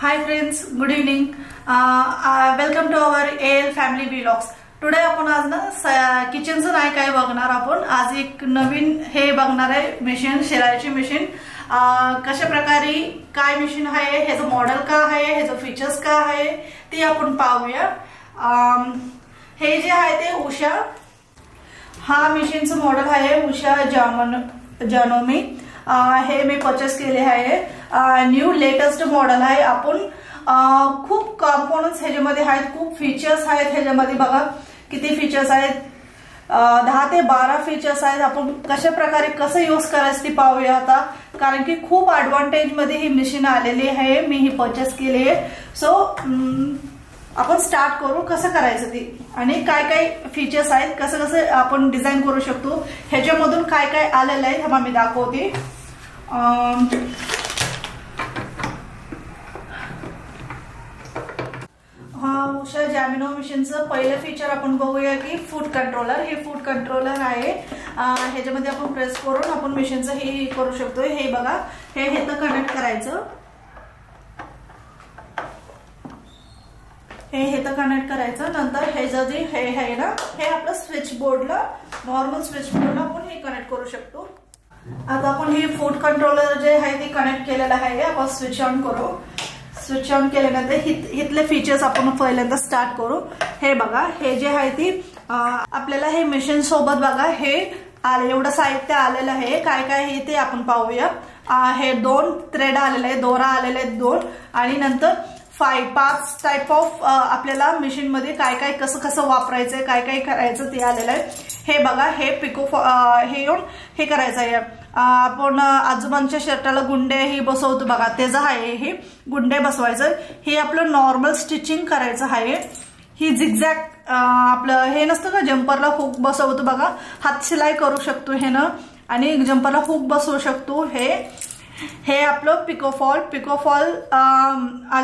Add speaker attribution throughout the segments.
Speaker 1: Hi friends, good evening. Welcome to our AL Family Vlogs. Today आपण आज ना किचनचं नाही काय बघणार. आपण आज एक नवीन हे बघणार आहे मशीन, शिलाईची मशीन. कशा प्रकारे काय मशीन आहे, ह्याचं मॉडेल का आहे, ह्याचं फीचर्स का आहे ते आपण पाहूया. हे जे आहे ते उषा, हा मशीनचं मॉडेल आहे उषा जानोमी. हे मी परचेस केले आहे. न्यू लेटेस्ट मॉडेल आहे. आपण खूप कॉम्पोनंट्स ह्याच्यामध्ये आहेत, खूप फीचर्स आहेत ह्याच्यामध्ये. बघा किती फीचर्स आहेत, 10 ते 12 फीचर्स आहेत. आपण कशा प्रकारे कसं यूज करायचं ते पाहूया आता, कारण की खूप ऍडव्हान्टेज मध्ये ही मशीन आलेली आहे. मी ही परचेस केली आहे. सो आपण स्टार्ट करू कसं करायचं ते, आणि काय काय फीचर्स आहेत, कसं कसं आपण डिझाईन करू शकतो, ह्याच्यामधून काय काय आलेलं आहे हे मी दाखवते. उषा जॅमिनो मशीनचं पहिलं फीचर आपण बघूया की फूड कंट्रोलर. हे फूड कंट्रोलर आहे. ह्याच्यामध्ये आपण प्रेस करून आपण मशीनचं हे करू शकतो. हे बघा, हे तर कनेक्ट करायचं, हे तर कनेक्ट करायचं. नंतर हे जे हे आहे ना, हे आपलं स्विच बोर्डला, नॉर्मल स्विच बोर्डला आपण हे कनेक्ट करू शकतो. आता आपण हे फूड कंट्रोलर जे आहे ते कनेक्ट केलेलं आहे. आपण स्विच ऑन करू. स्विच ऑन केल्यानंतर इथले फीचर्स आपण पहिल्यांदा स्टार्ट करू. हे बघा, हे जे आहे ते आपल्याला हे मशीन सोबत बघा हे एवढं साहित्य आलेलं आहे. काय काय आहे ते आपण पाहूया. हे 2 थ्रेड आलेले आहे, दोरा आलेले आहेत 2, आणि नंतर 5 टाइप ऑफ आपल्याला मशीन मध्ये काय काय कसं कसं वापरायचंय, काय काय करायचं ते आलेलं आहे. हे बघा, हे पिको हे येऊन हे करायचं आहे. आपण आजोबांच्या शर्टाला गुंडे ही बसवतो बघा, त्याचं आहे हे गुंडे बसवायचं. हे आपलं नॉर्मल स्टिचिंग करायचं आहे. ही झिगझॅग आपलं हे नसतं का, जम्परला हुक बसवतो बघा, हात शिलाई करू शकतो हे ना, आणि जम्परला हुक बसवू शकतो. हे आपलं पिकोफॉल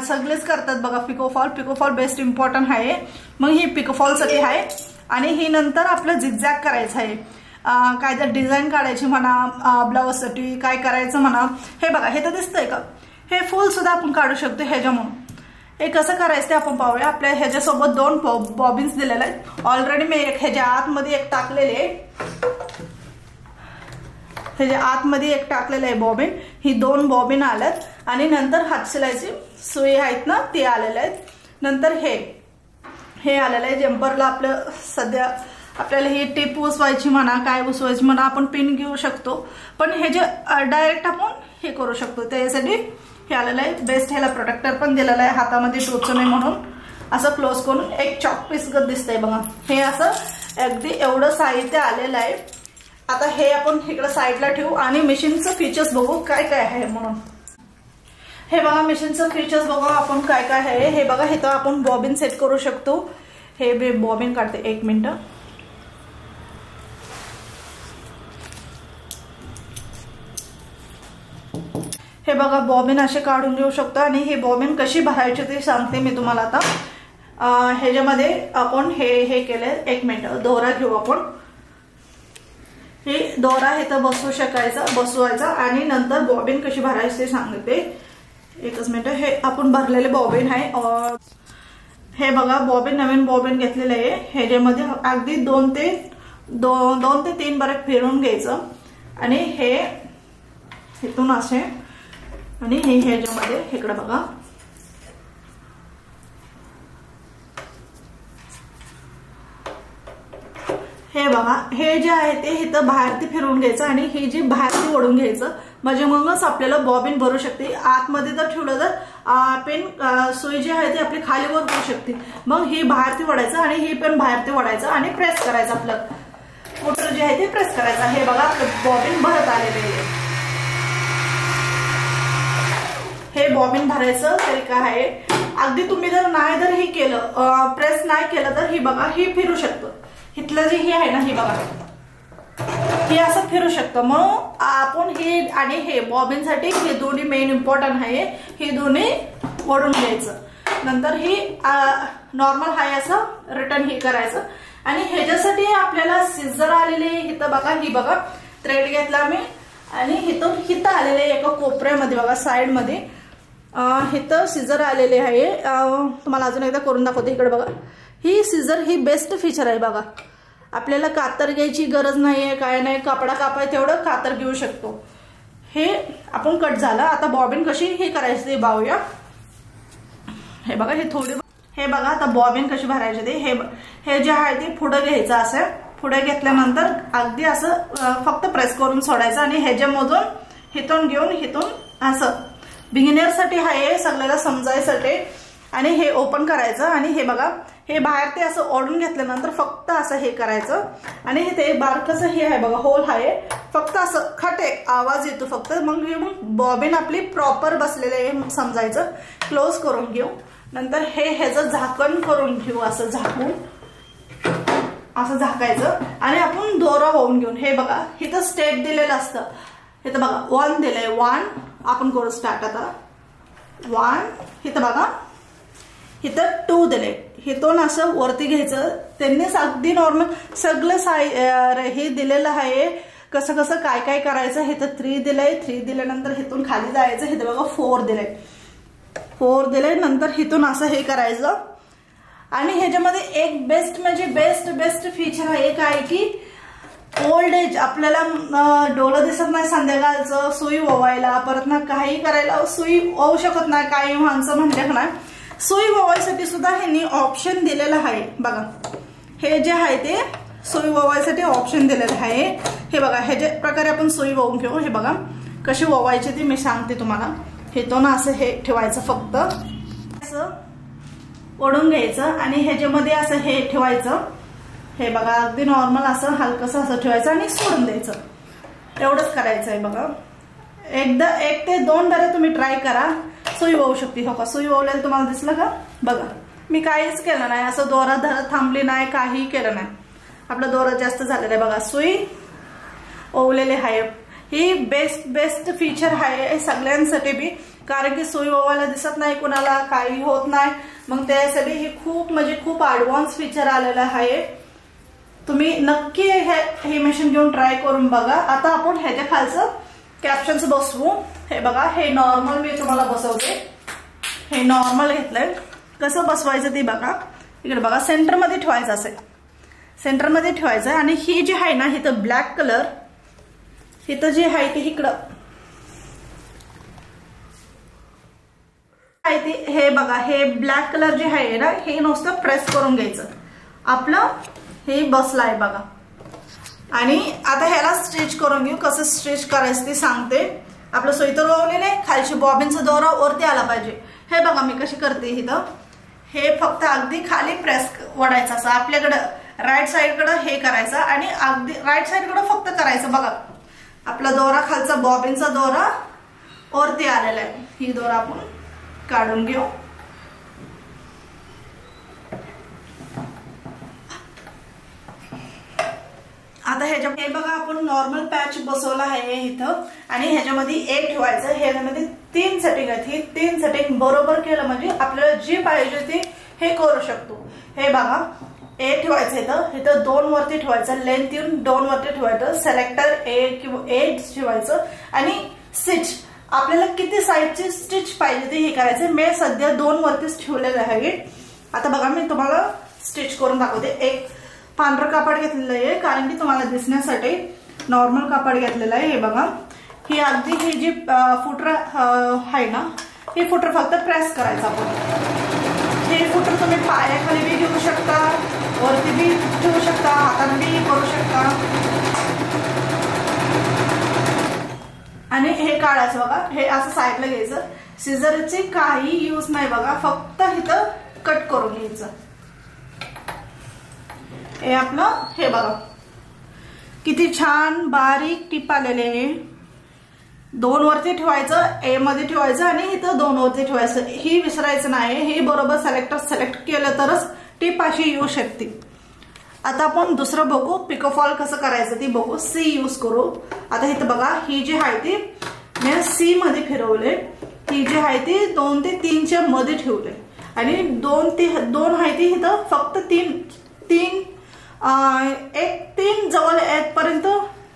Speaker 1: सगळेच करतात बघा. पिकोफॉल बेस्ट इम्पॉर्टंट आहे. मग ही पिकोफॉल साठी आहे. आणि ही नंतर आपलं झिगझॅग करायचं आहे. काय तर डिझाईन काढायची म्हणा, ब्लाउज साठी काय करायचं म्हणा. हे बघा, हे तर दिसतंय का, हे फुल सुद्धा आपण काढू शकतो ह्याच्यामधून. हे कसं करायचं ते आपण पाहूया. आपल्या ह्याच्यासोबत 2 बॉबिन्स दिलेले आहेत. ऑलरेडी मी ह्याच्या आतमध्ये एक टाकलेले आहे. ह्याच्या आतमध्ये एक टाकलेलं आहे बॉबिन. ही 2 बॉबिन आल्यात, आणि नंतर हात शिलाईची सुई आहेत ना ते आलेले आहेत. नंतर हे आलेलं आहे जम्परला. आपलं सध्या आपल्याला ही टिप उसवायची म्हणा, काय उसवायची म्हणा, आपण पिन घेऊ शकतो. पण हे जे डायरेक्ट आपण हे करू शकतो, त्यासाठी हे आलेलं आहे. बेस्ट ह्याला प्रोटेक्टर पण दिलेलं आहे, हातामध्ये टोचू नये म्हणून. असं क्लोज करून एक चॉक पीस गत दिसतंय बघा. हे असं अगदी एवढं साहित्य आलेलं आहे. आता हे आपण इकडे साईडला ठेवू आणि मशीनचं फीचर्स बघू काय काय आहे म्हणून. हे बघा, मशीनचं फीचर्स बघू आपण काय काय आहे. हे बघा, हे तर आपण बॉबिन सेट करू शकतो. हे मी बॉबिन काढते, 1 मिनिट. हे बघा, बॉबिन असे काढून घेऊ शकतो. आणि हे बॉबिन कशी भरायची ते सांगते मी तुम्हाला आता. ह्याच्यामध्ये आपण हे केले, 1 मिनिट, दोरा घेऊ आपण. हे दोरा हे तर बसवायचा, आणि नंतर बॉबिन कशी भरायची ते सांगते. 1 मिनिट. हे आपण भरलेले बॉबिन आहे. हे बघा, बॉबिन नवीन बॉबिन घेतलेलं आहे. ह्याच्यामध्ये अगदी 2 ते 3 बार फिरून घ्यायचं, आणि हे इथून असे, आणि हे ह्याच्यामध्ये इकडे बघा, हे बघा, हे जे आहे ते इथं बाहेर ते फिरवून घ्यायचं, आणि हे जे बाहेर ते ओढून घ्यायचं. म्हणजे मगच आपल्याला बॉबिन भरू शकते. आतमध्ये जर ठेवलं तर पेन सुई जी आहे ती आपली खाली वर होऊ शकते. मग ही बाहेर ते ओढायचं, आणि ही पण बाहेर ते ओढायचं, आणि प्रेस करायचं. आपलं मोटर जे आहे ते प्रेस करायचं. हे बघा, आपलं बॉबिन भरत आलेलं आहे. हे बॉबिन भरायचं तरीका आहे. अगदी तुम्ही जर नाही जर हे केलं, प्रेस नाही केलं, तर ही बघा, ही फिरू शकतं. इथलं जे हे आहे ना, हे बघा, हे असं फिरू शकतं. म्हणून आपण हे आणि हे बॉबिनसाठी हे दोन्ही मेन इम्पॉर्टंट आहे. हे दोन्ही ओढून घ्यायचं. नंतर ही नॉर्मल हाय असं रिटर्न हे करायचं. आणि ह्याच्यासाठी आपल्याला सिझर आलेले इथं बघा, ही बघा, थ्रेड घेतला मी, आणि इथं आलेले एका कोपऱ्यामध्ये बघा, साइड मध्ये इथं सिझर आलेले आहे. तुम्हाला अजून एकदा करून दाखवते. इकडे बघा, ही सिझर ही बेस्ट फीचर आहे बघा. आपल्याला कातर घ्यायची गरज नाहीये, काय नाही, कापडा कापाय तेवढं कातर घेऊ शकतो. हे आपण कट झालं. आता बॉबिन कशी हे करायची ते पाहूया. हे बघा, हे बघा आता बॉबिन कशी भरायची ते. हे जे आहे ते पुढे घ्यायचं. असं पुढे घेतल्यानंतर अगदी असं फक्त प्रेस करून सोडायचं आणि ह्याच्यामधून हिथून घेऊन हिथून असं बिगिनरसाठी आहे, सगळ्याला समजायसाठी. आणि हे ओपन करायचं आणि हे बघा, हे बाहेर ते असं ओढून घेतल्यानंतर फक्त असं हे करायचं आणि हे ते बारकसं हे आहे बघा, होल आहे. फक्त असं खटे आवाज येतो फक्त. मग बॉबिन आपली प्रॉपर बसलेली आहे समजायचं. क्लोज करून घेऊ. नंतर ह्याचं झाकण करून घेऊ. असं झाकून असं झाकायचं आणि आपण दोरा होऊन घेऊन. हे बघा, इथं स्टेप दिलेलं असतं. इथं बघा 1 दिलंय. 1 आपण करू स्टार्ट. आता 1, इथं बघा, इथं 2 दिले. हिथून असं वरती घ्यायचं. त्यांनीच अगदी नॉर्मल सगळं हे दिलेलं आहे. कसं कसं काय काय करायचं. इथं 3 दिलंय. 3 दिल्यानंतर हिथून खाली जायचं. इथं बघा 4 दिलंय. 4 दिलंय. नंतर हिथून असं हे करायचं. आणि ह्याच्यामध्ये एक बेस्ट म्हणजे बेस्ट फीचर आहे काय की ओल्ड एज, आपल्याला डोळं दिसत नाही संध्याकाळचं, सुई ओवायला, परत ना काही करायला सुई ओवू शकत नाही काही माणसं म्हणजे नाही. सुई ओवायसाठी सुद्धा ह्यांनी ऑप्शन दिलेलं आहे बघा. हे जे आहे ते सुई ओवायसाठी ऑप्शन दिलेलं आहे. हे बघा, ह्याच्या प्रकारे आपण सुई ओवून घेऊ. हे बघा कशी ओवायची ती मी सांगते तुम्हाला. हेतून असं हे ठेवायचं, फक्त असं ओढून घ्यायचं आणि ह्याच्यामध्ये असं हे ठेवायचं. हे बघा, अगदी नॉर्मल असं हलकसं असं ठेवायचं आणि सोडून द्यायचं. एवढंच करायचं आहे बघा. एकदा 1 ते 2 दारे तुम्ही ट्राय करा. सुई ओवू शकते. हो का, सुई ओवलेलं तुम्हाला दिसलं का बघा. मी काहीच केलं नाही, असं दोरा धरत थांबली नाही, काही केलं नाही. आपला दोरा जास्त झालेला आहे बघा. सुई ओवलेले आहे. ही बेस्ट फीचर आहे सगळ्यांसाठी बी. कारण की सुई ओवायला दिसत नाही कुणाला, काही होत नाही. मग त्यासाठी हे खूप म्हणजे खूप ऍडव्हान्स फीचर आलेलं आहे. तुम्ही नक्की हे मशीन घेऊन ट्राय करून बघा. आता आपण ह्याच्या खालचं कॅप्शन्स बसवू. हे बघा, हे नॉर्मल मी तुम्हाला बसवते. हे नॉर्मल घेतलंय. कसं बसवायचं ते बघा. इकडे बघा, सेंटरमध्ये ठेवायचं असेल, सेंटरमध्ये ठेवायचं. आणि ही जी आहे ना, इथं ब्लॅक कलर, इथं जे आहे ते इकडं आहे ते. हे बघा, हे ब्लॅक कलर जे आहे ना, हे नुसतं प्रेस करून घ्यायचं. आपलं हे बसलं आहे बघा. आणि आता ह्याला स्टिच करून घेऊ. कसं स्टिच करायचं ते सांगते. आपलं सुई तर ओवलेलं आहे, खालची बॉबिनचा दोरा वरती आला पाहिजे. हे बघा मी कशी करते. इथं हे फक्त अगदी खाली प्रेस वडायचं. असं आपल्याकडं राईट साईडकडं हे करायचं आणि अगदी राईट साईडकडं फक्त करायचं बघा. आपला दोरा खालचा बॉबिनचा दोरा वरती आलेला आहे. ही दोरा आपण काढून घेऊ. आता ह्याच्यामध्ये बघा, आपण नॉर्मल पॅच बसवला आहे इथं. आणि ह्याच्यामध्ये 1 ठेवायचं. ह्याच्यामध्ये 3 सेटिंग आहेत. ही 3 सेटिंग बरोबर केलं म्हणजे आपल्याला जी पाहिजे ती हे करू शकतो. हे बघा, 1 ठेवायचं इथं. इथं 2 वरती ठेवायचं. लेंथ येऊन 2 वरती ठेवायचं. सिलेक्टर 1 किंवा 8 ठेवायचं. आणि स्टिच आपल्याला किती साईजची स्टिच पाहिजे ते हे करायचं. मी सध्या 2 वरतीच ठेवलेलं आहे. आता बघा, मी तुम्हाला स्टिच करून दाखवते. एक पांढरं कापड घेतलेलं आहे कारण की तुम्हाला दिसण्यासाठी. नॉर्मल कापड घेतलेलं आहे. हे बघा, ही अगदी ही जी फुटर आहे ना, हे फुटर फक्त प्रेस करायचं आपण. हे फुटर तुम्ही पायाखाली बी घेऊ शकता, वरती बी ठेवू शकता, हाताने बी करू शकता. आणि हे काढायचं बघा. हे असं साईडला घ्यायचं. सिझरचे काही यूज नाही बघा. फक्त इथं कट करून घ्यायचं. हे आपलं हे बघा किती छान बारीक टिप आलेले. 2 वरती ठेवायचं, ए मध्ये ठेवायचं आणि इथं 2 वरती ठेवायचं. ही विसरायचं नाही. हे बरोबर सिलेक्ट केलं तरच टिप अशी येऊ शकते. आता आपण दुसरं बघू. पिकोफॉल कसं करायचं ते बघू. सी यूज करू. आता इथं बघा, ही जी आहे ती मी सी मध्ये फिरवले. ही जी आहे ती 2 ते 3च्या मध्ये ठेवले. आणि 2 आहे ती इथं फक्त 3 जवळ 1 पर्यंत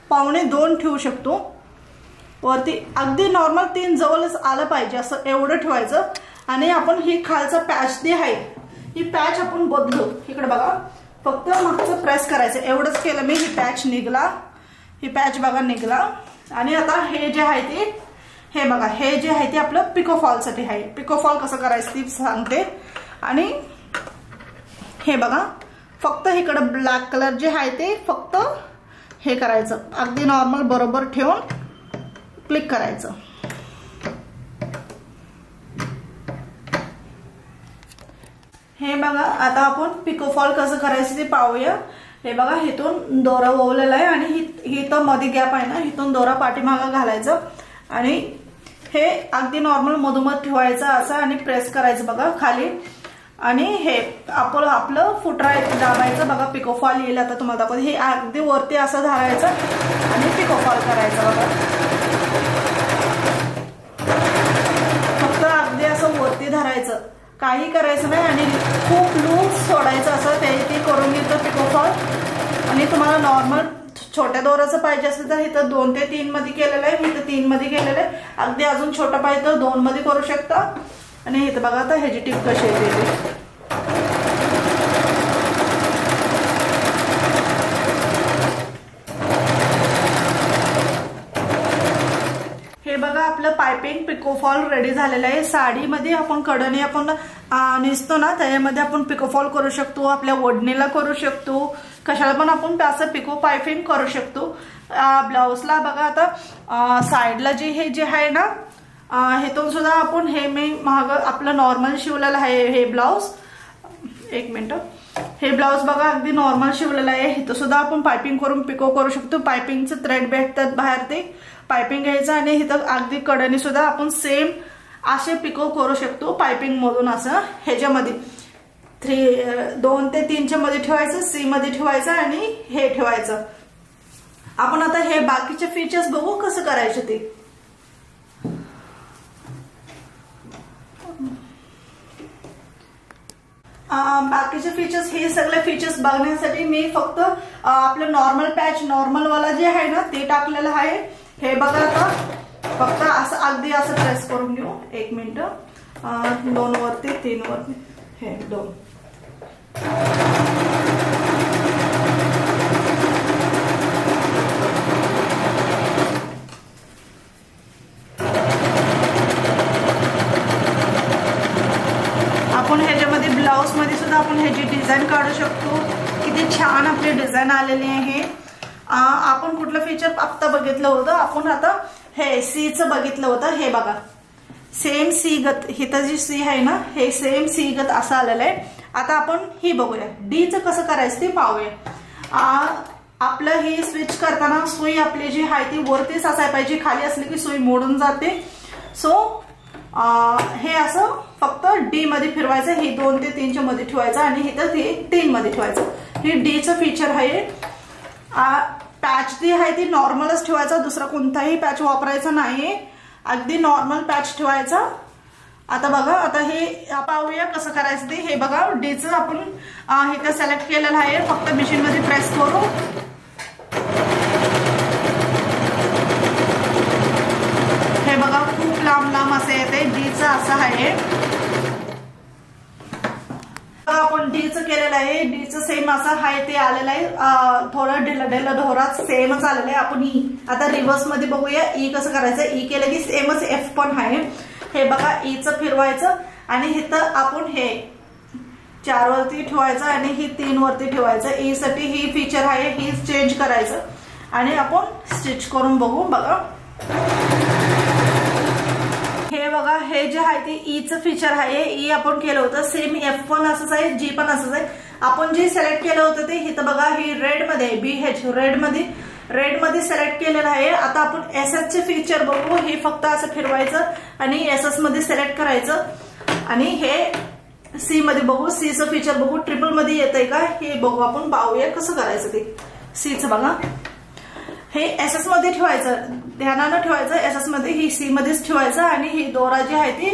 Speaker 1: 1.25 ठेवू शकतो. वरती अगदी नॉर्मल 3 जवळच आलं पाहिजे असं एवढं ठेवायचं. आणि आपण ही खालचं पॅच जे आहे ही पॅच आपण बदलू. इकडे बघा फक्त मागचं प्रेस करायचं एवढंच केलं मी. ही पॅच निघला, ही पॅच बघा निघला. आणि आता हे जे आहे ते हे बघा हे जे आहे ते आपलं पिकोफॉल साठी आहे. पिकोफॉल कसं करायचं ती सांगते. आणि हे बघा फक्त इकडे ब्लॅक कलर जे आहे ते फक्त हे करायचं अगदी नॉर्मल बरोबर ठेवून क्लिक करायचं. हे बघा आता आपण पिकोफॉल कसं करायचं ते पाहूया. हे बघा इथून दोरा ओवलेला आहे आणि इथं मध्ये गॅप आहे ना, इथून दोरा पाठीमागं घालायचं आणि हे अगदी नॉर्मल मधोमध ठेवायचं असं आणि प्रेस करायचं बघा खाली. आणि हे आपलं फुटरा दाबायचं बघा. पिकोफॉल येईल आता तुम्हाला दाखवते. हे अगदी वरती असं धरायचं आणि पिकोफॉल करायचं बघा. फक्त अगदी असं वरती धरायचं, काही करायचं नाही आणि खूप लूज सोडायचं असं ते करून घेतं पिकोफॉल. आणि तुम्हाला नॉर्मल छोट्या दोराचं पाहिजे असेल तर इथं 2 ते 3 मध्ये केलेलं आहे, इथं 3 मध्ये केलेलं आहे. अगदी अजून छोटं पाहिजे तर 2 मध्ये करू शकता. आणि इथं बघा आता ह्याची टिप कशी येते. हे बघा आपलं पाइपिंग पिकोफॉल रेडी झालेलं आहे. साडीमध्ये आपण कडणी आपण नेसतो ना त्यामध्ये आपण पिकोफॉल करू शकतो, आपल्या ओढणीला करू शकतो, कशाला पण आपण असं पिको पाइपिंग करू शकतो. ब्लाउजला बघा आता साईडला जे आहे ना हेतून सुद्धा आपण हे मी महाग आपलं नॉर्मल शिवलेलं आहे. हे ब्लाउज एक मिनिट, हे ब्लाउज बघा अगदी नॉर्मल शिवलेलं आहे. इथं सुद्धा आपण पाइपिंग करून पिको करू शकतो. पाइपिंगचं थ्रेड भेटतात बाहेर ते पाइपिंग घ्यायचं आणि इथं अगदी कडणी सुद्धा आपण सेम असे पिको करू शकतो पाइपिंग मधून. असं ह्याच्यामध्ये 2 ते 3च्या मध्ये ठेवायचं, सी मध्ये ठेवायचं आणि हे ठेवायचं. आपण आता हे बाकीचे फीचर्स बघू कसं करायचं ते. बाकीचे फीचर्स हे सगळे फीचर्स बघण्यासाठी मी फक्त आपलं नॉर्मल पॅच नॉर्मल वाला जे आहे ना ते टाकलेलं आहे. हे बघा आता फक्त असं अगदी असं प्रेस करून घेऊ. 1 मिनिट 2 वरती 3 वरती हे 2. आपण ह्याच्यामध्ये ब्लाउज मध्ये सुद्धा आपण ह्याची डिझाईन काढू शकतो. किती छान आपली डिझाईन आलेली आहे. आपण कुठलं फीचर आत्ता बघितलं होतं, आपण आता हे सीचं बघितलं होतं. हे बघा सेम सी गत, हिथं जी सी आहे ना हे सेम सी गत असं आलेलं आहे. आता आपण ही बघूया डीचं कसं करायचं ते पाहूया. आपलं ही स्विच करताना सुई आपली जी आहे ती वरतीच असायला पाहिजे, खाली असली की सुई मोडून जाते. सो हे असं फक्त डी मध्ये फिरवायचं. हे 2 ते 3च्या मध्ये ठेवायचं आणि इथं 3 मध्ये ठेवायचं. हे डीचं फीचर आहे. पॅच जी आहे ती नॉर्मलच ठेवायचा, दुसरा कोणताही पॅच वापरायचा नाही, अगदी नॉर्मल पॅच ठेवायचा. आता बघा आता हे पाहूया कसं करायचं ते. हे बघा डीचं आपण इथं सिलेक्ट केलेलं आहे. फक्त मशीन मध्ये प्रेस करू. हे बघा खूप लांब लांब असं येते. डीचं असं आहे. आपण डीचं केलेलं आहे. डीचं सेम असं आहे ते आलेलं आहे. थोडं ढिला ढोरात सेमच आलेलं आहे. आपण ई आता रिव्हर्स मध्ये बघूया ई कसं करायचं. ई केलं की सेमच एफ पण आहे. हे बघा ईचं फिरवायचं आणि इथं आपण हे 4 वरती ठेवायचं आणि ही 3 वरती ठेवायचं. ई साठी ही फीचर आहे, ही चेंज करायचं आणि आपण स्टिच करून बघू. बघा हे बघा हे जे आहे ते ईचं फीचर आहे. ई आपण केलं होतं सेम एफ पण असंच आहे, जी पण असंच आहे. आपण जे सिलेक्ट केलं होतं ते इथं बघा ही रेड मध्ये आहे. BH रेड मध्ये सिलेक्ट केलेलं आहे. आता आपण SS चे फीचर बघू. हे फक्त असं फिरवायचं आणि SS मध्ये सिलेक्ट करायचं आणि हे सी मध्ये बघू. सीचं फीचर बघू. ट्रिपल मध्ये येतंय का हे बघू. आपण पाहूया कसं करायचं ते. सीचं बघा हे SS मध्ये ठेवायचं, ध्यानानं ठेवायचं. SS मध्ये ही सी मध्येच ठेवायचं आणि ही दोरा जी आहे ती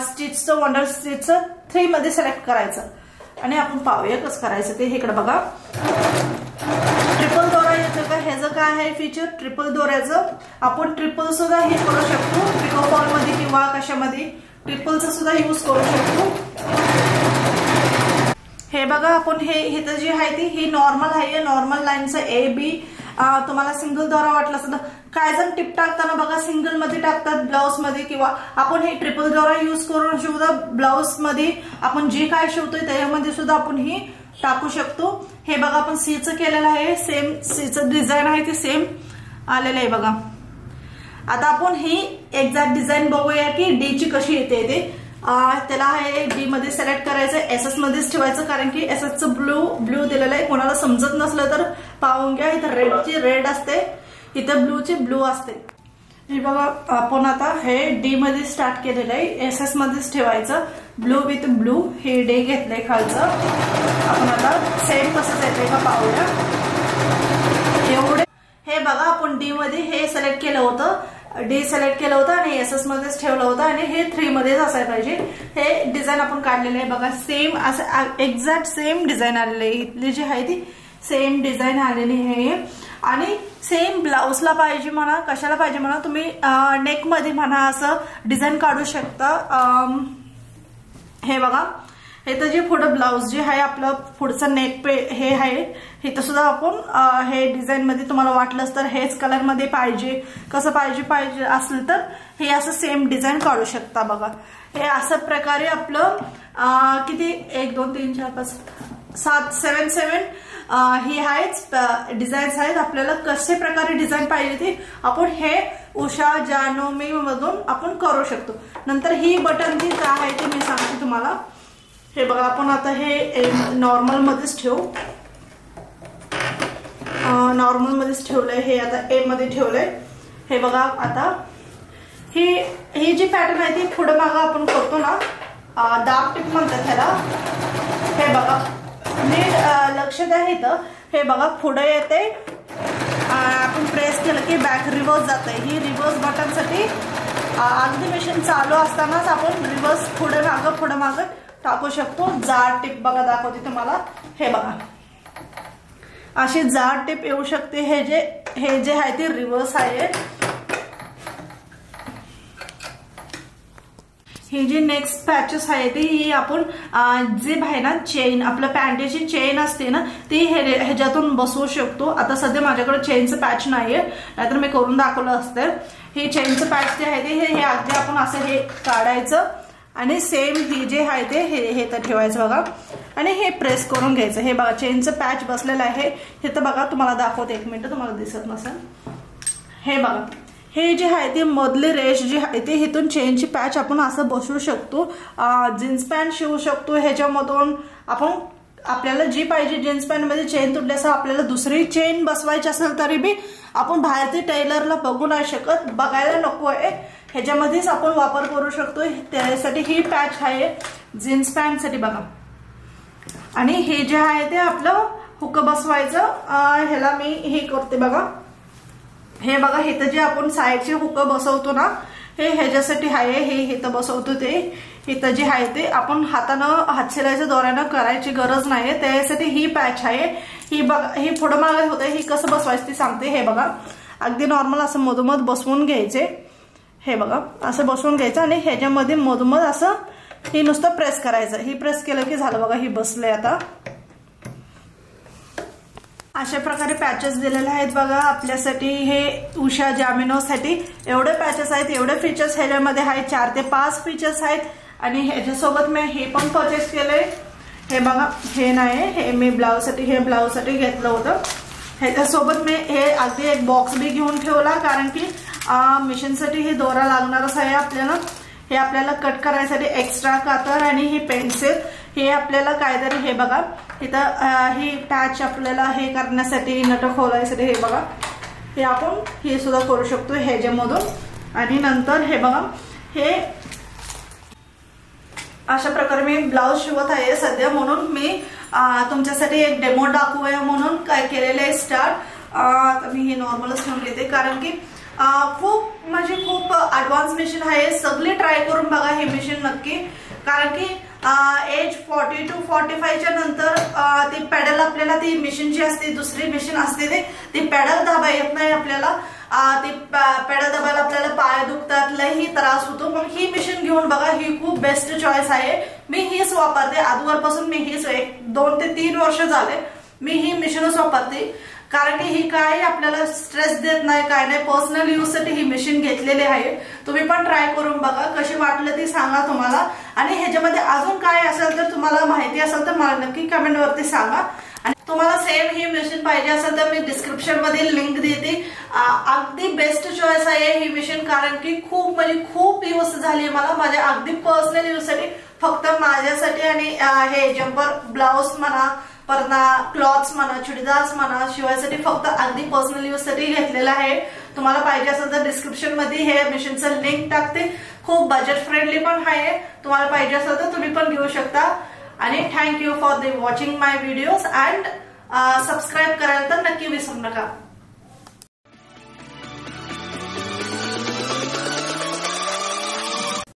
Speaker 1: स्टिचचं वंडर स्टिचचं 3 मध्ये सिलेक्ट करायचं आणि आपण पाहूया कसं करायचं ते. इकडे बघा ट्रिपल दोरा येतो का ह्याचं काय आहे फीचर ट्रिपल दोऱ्याचं. आपण ट्रिपल सुद्धा हे करू शकतो पिको फॉल मध्ये किंवा कशामध्ये ट्रिपलचा सुद्धा यूज करू शकतो. हे बघा आपण हे तर जी आहे ती ही नॉर्मल आहे. नॉर्मल लाईनचं ए बी तुम्हाला सिंगल दोरा वाटला सुद्धा काय जण टिप टाकताना बघा सिंगल मध्ये टाकतात ब्लाउज मध्ये, किंवा आपण हे ट्रिपल दोरा यूज करून सुद्धा ब्लाउज मध्ये आपण जे काय शिवतोय त्याच्यामध्ये सुद्धा आपण ही टाकू शकतो. हे बघा आपण सीचं केलेलं आहे. सेम सीचं डिझाईन आहे ते सेम आलेलं आहे बघा. आता आपण ही एक्झॅक्ट डिझाईन बघूया की डी ची कशी येते ते. त्याला हे डी मध्ये सिलेक्ट करायचं, एसएस मध्येच ठेवायचं कारण की एसएसचं ब्लू दिलेलं आहे. कोणाला समजत नसलं तर पाहून घ्या. इथं रेडची रेड असते, इथं ब्लूची ब्लू असते. हे बघा आपण आता हे डी मध्ये स्टार्ट केलेलं आहे. एसएस मध्येच ठेवायचं. ब्लू विथ ब्लू हे डे घेतलंय खालचं. आपण आता सेम कसं येते का पाहूया. एवढे हे बघा आपण डी मध्ये हे सिलेक्ट केलं होतं, डी सिलेक्ट केलं होतं आणि एसएस मध्येच ठेवलं होतं आणि हे 3 मध्येच असायला पाहिजे. हे डिझाईन आपण काढलेलं आहे बघा. सेम असं एक्झॅक्ट सेम डिझाईन आलेलं आहे. इथली जी आहे ती सेम डिझाईन आलेली आहे आणि सेम ब्लाउजला पाहिजे म्हणा, कशाला पाहिजे म्हणा, तुम्ही नेक मध्ये म्हणा असं डिझाईन काढू शकता. हे बघा हे तर जे पुढं ब्लाउज जे आहे आपलं पुढचं नेक पे हे आहे, हे तर सुद्धा आपण हे डिझाईन मध्ये तुम्हाला वाटलंच तर हेच कलर मध्ये पाहिजे, कसं पाहिजे असलं तर हे असं सेम डिझाईन काढू शकता बघा. हे असं प्रकारे आपलं किती 1 2 3 4 5 7 7 ही आहेच डिझाईन्स आहेत. आपल्याला कसे प्रकारे डिझाईन पाहिजे ते आपण हे उषा जानोमी मधून आपण करू शकतो. नंतर ही बटन जी आहे ते मी सांगते तुम्हाला. हे बघा आपण आता हे नॉर्मल मध्येच ठेवू. नॉर्मल मध्येच ठेवलंय. हे आता ए मध्ये ठेवलंय. हे बघा आता ही जी पॅटर्न आहे ती पुढे मागं आपण करतो ना, दाब टिप म्हणतात ह्याला. हे बघा नीट लक्ष द्या. इथं हे बघा पुढे येते, आपण प्रेस केलं की बॅक रिव्हर्स जाते. ही रिव्हर्स बटन साठी अगदी मशीन चालू असतानाच आपण रिव्हर्स पुढे मागं टाकू शकतो. जाड टिप बघा दाखवते तुम्हाला. हे बघा अशी जाड टिप येऊ शकते. हे जे आहे ते रिव्हर्स आहे. ही जी नेक्स्ट पॅचेस आहे ती आपण जे आहे ना चेन, आपलं पॅन्टेची चेन असते ना ती ह्याच्यातून बसवू शकतो. आता सध्या माझ्याकडे चेनचं पॅच नाहीये, नाहीतर मी करून दाखवलं असतं. हे चेनचं पॅच जे आहे ते हे अगदी आपण असं हे काढायचं आणि सेम ही जे आहे ते हे तर ठेवायचं बघा आणि हे प्रेस करून घ्यायचं. हे बघा चेनचं पॅच बसलेलं आहे. हे तर बघा तुम्हाला दाखवते 1 मिनिट, तुम्हाला दिसत नसेल. हे बघा हे जे आहे ते मधले रेश जे आहे ते इथून चेनची पॅच आपण असं बसवू शकतो. जीन्स पॅन्ट शिवू शकतो ह्याच्यामधून. आपण आपल्याला जी पाहिजे जीन्स पॅन्ट मध्ये चेन तुटली असं आपल्याला दुसरी चेन बसवायची असेल तरी बी आपण बाहेरचे टेलरला बघू नाही शकत, बघायला नको आहे. ह्याच्यामध्येच आपण वापर करू शकतो. त्यासाठी ही पॅच आहे जीन्स पॅन्ट साठी बघा. आणि हे जे आहे ते आपलं हुक बसवायचं. ह्याला मी हे करते बघा. हे बघा हे तर जे आपण साईडचे हुक बसवतो ना हे ह्याच्यासाठी आहे. हे तर बसवतो ते इथं जे आहे ते आपण हातशिलाईच्या दोऱ्यानं करायची गरज नाहीये. त्यासाठी ही पॅच आहे. ही बघा ही पुढं मागे होते. ही कसं बसवायचं ती सांगते. हे बघा अगदी नॉर्मल असं मधोमध बसवून घ्यायचे. हे बघा असं बसवून घ्यायचं आणि ह्याच्यामध्ये मधोमध असं हे नुसतं प्रेस करायचं. ही प्रेस केलं की झालं बघा. ही बसले. आता अशा प्रकारे पॅचेस दिलेले आहेत बघा आपल्यासाठी. हे उषा जामिनोसाठी एवढे पॅचेस आहेत, एवढे फीचर्स ह्याच्यामध्ये आहेत. 4 ते 5 फीचर्स आहेत आणि ह्याच्यासोबत मी हे पण परचेस केलंय. हे बघा हे नाही, हे मी ब्लाउज साठी घेतलं होतं. ह्याच्यासोबत मी हे अगदी एक बॉक्स बी घेऊन ठेवला कारण की मशीनसाठी हे दोरा लागणारच आहे आपल्याला. हे आपल्याला कट करायसाठी एक्स्ट्रा कातर आणि ही पेन्सिल हे आपल्याला काहीतरी हे बघा इथं ही पॅच आपल्याला हे करण्यासाठी नट खोलायसाठी हे बघा हे आपण हे सुद्धा करू शकतो ह्याच्यामधून. आणि नंतर हे बघा हे अशा प्रकारे मी ब्लाउज शिवत आहे सध्या, म्हणून मी तुमच्यासाठी एक डेमो दाखवूया म्हणून काय केलेलं आहे स्टार्ट. मी हे नॉर्मलच ठेवून घेते कारण की खूप ऍडव्हान्स मशीन आहे. सगळे ट्राय करून बघा हे मशीन नक्की, कारण की एज 40 to 45 च्या नंतर ती पेडल आपल्याला ती मशीन जी असते दुसरी मशीन असते ती पेडल दाबा येत नाही आपल्याला, ती पेडल दाबायला आपल्याला पाय दुखतात, लई त्रास होतो. मग ही मशीन घेऊन बघा, ही खूप बेस्ट चॉईस आहे. मी हीच वापरते आजवरपासून, मी हीच 2 ते 3 वर्ष झाले मी ही मशीनच वापरते. कारण की ही काय आपल्याला स्ट्रेस देत नाही, काय नाही. पर्सनल यूज साठी ही मशीन घेतलेली आहे. तुम्ही पण ट्राय करून बघा, कशी वाटलं ती सांगा तुम्हाला. आणि ह्याच्यामध्ये अजून काय असेल तर तुम्हाला माहिती असेल तर मला नक्की कमेंट वरती सांगा. आणि तुम्हाला सेम ही मशीन पाहिजे असेल तर मी डिस्क्रिप्शन मध्ये लिंक देते. अगदी बेस्ट चॉईस आहे ही मशीन, कारण की खूप म्हणजे खूप यूज झाली मला माझ्या अगदी पर्सनल यूज साठी, फक्त माझ्यासाठी. आणि हे जम्पर ब्लाउज म्हणा, परना क्लॉथ्स म्हणा, चुडीदार्स म्हणा शिवायसाठी फक्त अगदी पर्सनल यूज साठी घेतलेला आहे. तुम्हाला पाहिजे असेल तर डिस्क्रिप्शन मध्ये हे मशीनचं लिंक टाकते. खूप बजेट फ्रेंडली पण आहे, तुम्हाला पाहिजे असेल तर तुम्ही पण घेऊ शकता. आणि thank you for the watching my videos and subscribe करायला तर नक्की विसरू नका.